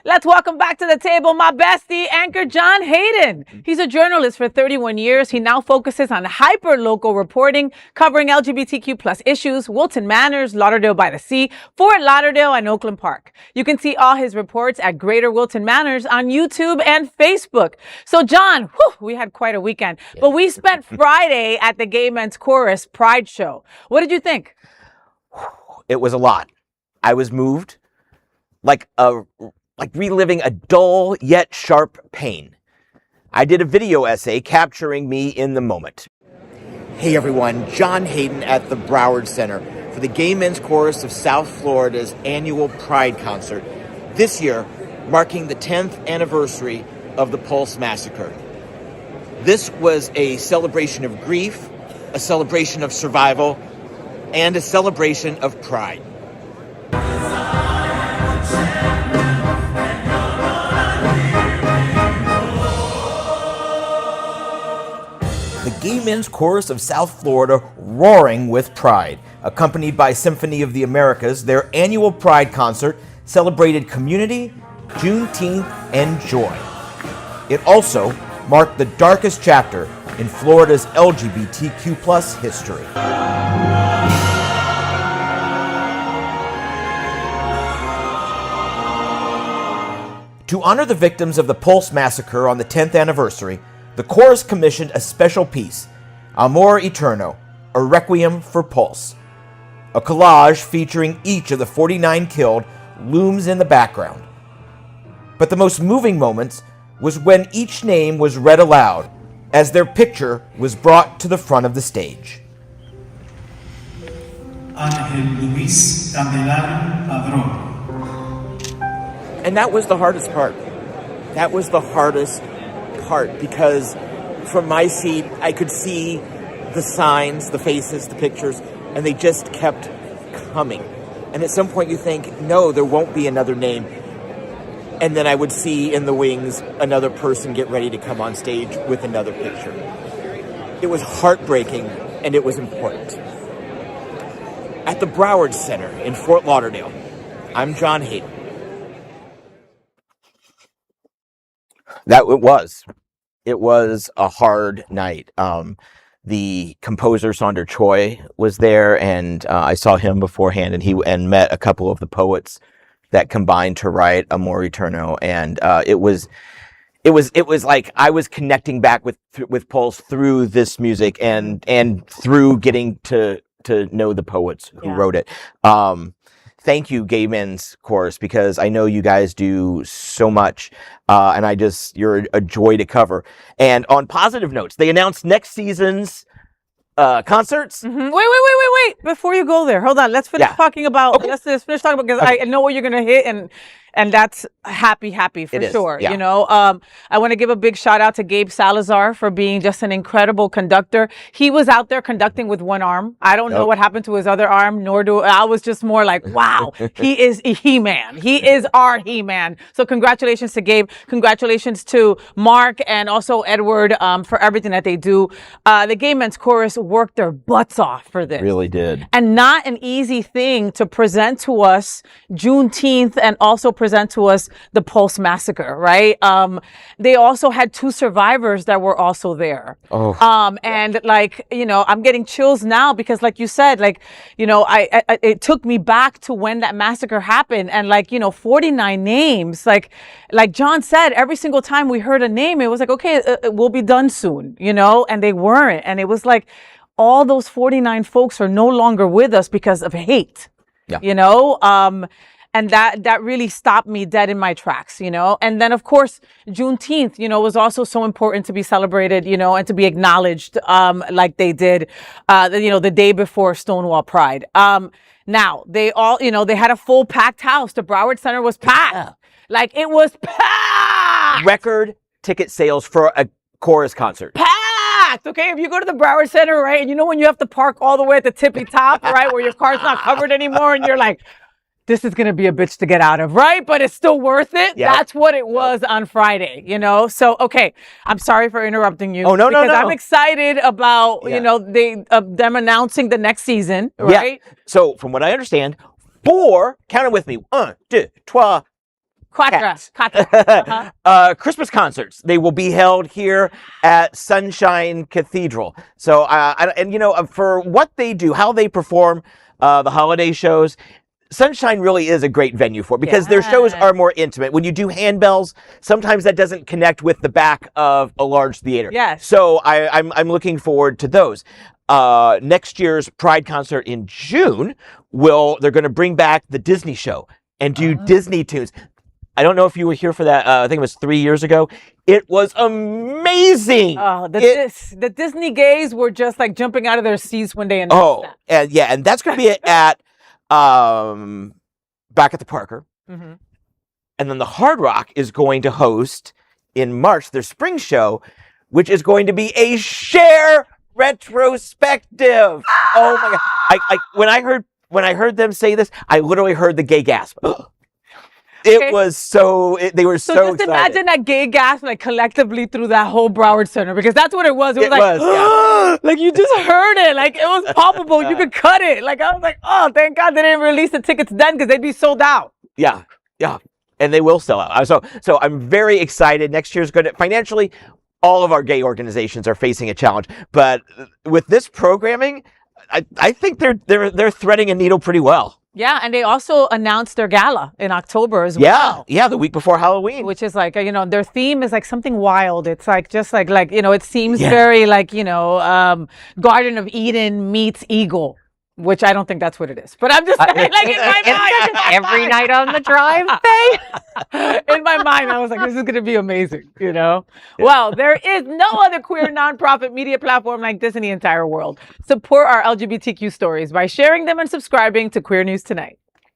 Let's welcome back to the table my bestie, anchor John Hayden. He's a journalist for 31 years. He now focuses on hyper-local reporting, covering LGBTQ plus issues, Wilton Manors, Lauderdale by the Sea, Fort Lauderdale, and Oakland Park. You can see all his reports at Greater Wilton Manors on YouTube and Facebook. So John, we had quite a weekend, but we spent Friday at the Gay Men's Chorus Pride Show. What did you think? It was a lot. I was moved like reliving a dull yet sharp pain. I did a video essay capturing me in the moment. Hey everyone, John Hayden at the Broward Center for the Gay Men's Chorus of South Florida's annual Pride concert, this year marking the 10th anniversary of the Pulse Massacre. This was a celebration of grief, a celebration of survival, and a celebration of pride. The Gay Men's Chorus of South Florida roaring with pride. Accompanied by Symphony of the Americas, their annual Pride concert celebrated community, Juneteenth, and joy. It also marked the darkest chapter in Florida's LGBTQ plus history. To honor the victims of the Pulse Massacre on the 10th anniversary, the chorus commissioned a special piece, Amor Eterno, a requiem for Pulse. A collage featuring each of the 49 killed looms in the background. But the most moving moments was when each name was read aloud as their picture was brought to the front of the stage. Ángel Luis Candelario Padrón. And that was the hardest part. That was the hardest part because from my seat, I could see the signs, the faces, the pictures, and they just kept coming. And at some point you think, no, there won't be another name. And then I would see in the wings another person get ready to come on stage with another picture. It was heartbreaking and it was important. At the Broward Center in Fort Lauderdale, I'm John Hayden. It was a hard night. The composer Sonder Choi was there, and I saw him beforehand, and met a couple of the poets that combined to write Amor Eterno, and it was like I was connecting back with Pulse through this music and through getting to know the poets who wrote it. Thank you, Gay Men's Chorus, because I know you guys do so much, and you're a joy to cover. And on positive notes, they announced next season's concerts. Mm-hmm. Wait. Before you go there, hold on. Let's finish talking about, let's finish talking about, because I know what you're going to hit, and that's happy for sure. Yeah. You know, I want to give a big shout out to Gabe Salazar for being just an incredible conductor. He was out there conducting with one arm. I don't know what happened to his other arm, I was just more like, wow, he is a He-Man. He is our He-Man. So congratulations to Gabe. Congratulations to Mark and also Edward for everything that they do. The Gay Men's Chorus worked their butts off for this. Really did. And not an easy thing to present to us Juneteenth and also present to us the Pulse Massacre, right? They also had two survivors that were also there. And like, you know, I'm getting chills now because like you said, like, you know, it took me back to when that massacre happened, and like, you know, 49 names, like John said, every single time we heard a name, it was like, okay, it will be done soon, you know, and they weren't. And it was like, all those 49 folks are no longer with us because of hate, you know? And that really stopped me dead in my tracks, you know? And then, of course, Juneteenth, you know, was also so important to be celebrated, you know, and to be acknowledged, like they did, you know, the day before Stonewall Pride. Now, they all, you know, they had a full packed house. The Broward Center was packed. Like, it was packed. Record ticket sales for a chorus concert. Packed. Okay, if you go to the Broward Center, right, and you know when you have to park all the way at the tippy top, right, where your car's not covered anymore, and you're like, this is going to be a bitch to get out of, right? But it's still worth it. Yep. That's what it was on Friday, you know? So, okay, I'm sorry for interrupting you. Oh, no. Because I'm excited about, you know, them announcing the next season, right? Yeah. So, from what I understand, count it with me, 1, 2, 3, Quatra. Christmas concerts. They will be held here at Sunshine Cathedral. So, for what they do, how they perform the holiday shows, Sunshine really is a great venue for it because their shows are more intimate. When you do handbells, sometimes that doesn't connect with the back of a large theater. Yes. So I'm looking forward to those. Next year's Pride concert in June, they're going to bring back the Disney show and do Disney tunes. I don't know if you were here for that. I think it was 3 years ago. It was amazing. The Disney gays were just like jumping out of their seats when they announced that. And that's going to be at back at the Parker. Mm-hmm. And then the Hard Rock is going to host in March their spring show, which is going to be a Cher retrospective. Oh my God. When I heard them say this, I literally heard the gay gasp. It was they were so just excited. Imagine that gay gasp like collectively through that whole Broward Center, because that's what it was. It was like you just heard it. Like it was palpable. You could cut it. Like I was like, oh, thank God they didn't release the tickets then because they'd be sold out. Yeah. And they will sell out. So I'm very excited. Next year's going to financially, all of our gay organizations are facing a challenge. But with this programming, I think they're threading a needle pretty well. Yeah, and they also announced their gala in October as well. Yeah, the week before Halloween. Which is like, their theme is like something wild. It's like just like it seems very like, Garden of Eden meets Eagle, which I don't think that's what it is. But I'm just saying, like in my mind. Every night on the drive, in my mind, I was like, this is going to be amazing, Well, there is no other queer nonprofit media platform like this in the entire world. Support our LGBTQ stories by sharing them and subscribing to Queer News Tonight.